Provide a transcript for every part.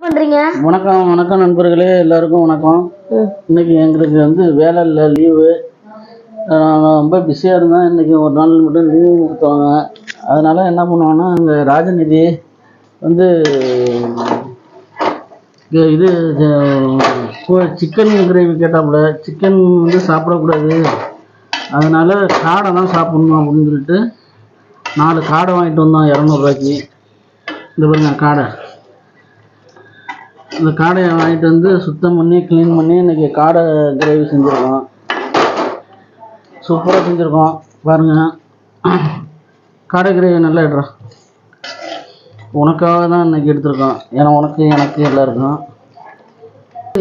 பண்றீங்க? வணக்கம் வணக்கம் நண்பர்களே, எல்லாருக்கும் வணக்கம். இன்னைக்கு எங்களுக்கு வந்து வேலை இல்லை, லீவு. நான் ரொம்ப பிஸியாக இருந்தேன். இன்னைக்கு ஒரு நாள் மட்டும் லீவு கொடுத்தாங்க. அதனால என்ன பண்ணுவாங்கன்னா, அங்கே ராஜநிதி வந்து இது சிக்கன் கிரேவி கேட்டாப்புல. சிக்கன் வந்து சாப்பிடக்கூடாது, அதனால காடை தான் சாப்பிட்ணும் அப்படின்னு சொல்லிட்டு 4 காடை வாங்கிட்டு வந்தோம் 200 ரூபாய்க்கு. இந்த பாருங்க காடை. இந்த காடையை வாங்கிட்டு வந்து சுத்தம் பண்ணி க்ளீன் பண்ணி இன்றைக்கி காடை கிரேவி செஞ்சுருக்கோம். சூப்பராக செஞ்சுருக்கோம் பாருங்கள். காடை கிரேவி நல்லா எடுறோம். உனக்காக தான் இன்றைக்கி எடுத்துருக்கோம். ஏன்னா எனக்கு எல்லாருக்கும்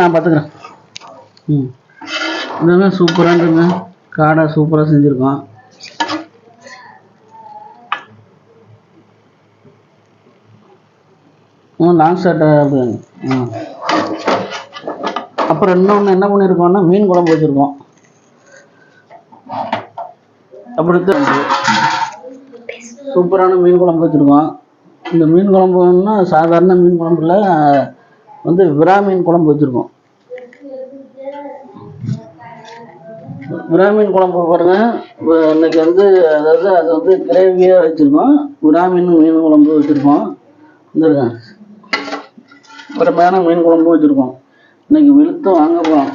நான் பார்த்துக்கிறேன். இதுங்க சூப்பராக காடை சூப்பராக செஞ்சுருக்கோம். லாங் ஷார்ட்டை அப்படிங்க. அப்புறம் இன்னொன்று என்ன பண்ணியிருக்கோம்னா, மீன் குழம்பு வச்சுருக்கோம். அப்படி சூப்பரான மீன் குழம்பு வச்சுருக்கோம். இந்த மீன் குழம்புன்னா சாதாரண மீன் குழம்புல வந்து விரா மீன் குழம்பு வச்சுருக்கோம். விரா மீன் குழம்பு பாருங்கள். இன்னைக்கு வந்து அதாவது அது வந்து கிரேவியாக வச்சுருக்கோம். விரா மீன் குழம்பு வச்சுருக்கோம். வந்துருங்க, அப்புறமான மீன் குழம்பு வச்சுருக்கோம். இன்றைக்கி வெளுத்து வாங்க போகிறோம்.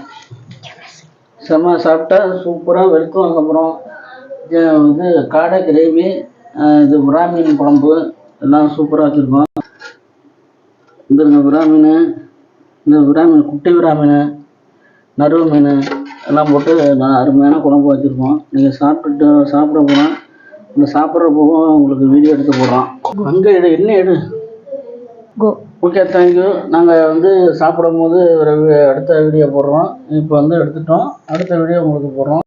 செம்ம சாப்பிட்டா சூப்பராக வெளுத்து வாங்க போகிறோம். இது காடை கிரேவி, இது விரா மீன் குழம்பு எல்லாம் சூப்பராக வச்சுருக்கோம். இந்த விரா மீன், இந்த விரா மீன், குட்டி விரா மீன், நடுவு மீன் எல்லாம் போட்டு நான் அருமையான குழம்பு வச்சுருக்கோம். நீங்கள் சாப்பிட போகிறோம். இந்த சாப்பிட்றப்போவும் உங்களுக்கு வீடியோ எடுத்து போடுறோம். அங்கே எடு ஓகே, தேங்க்யூ. நாங்கள் வந்து சாப்பிடும் போது அடுத்த வீடியோ போடுறோம். இப்போ வந்து எடுத்துட்டோம். அடுத்த வீடியோ உங்களுக்கு போடுறோம்.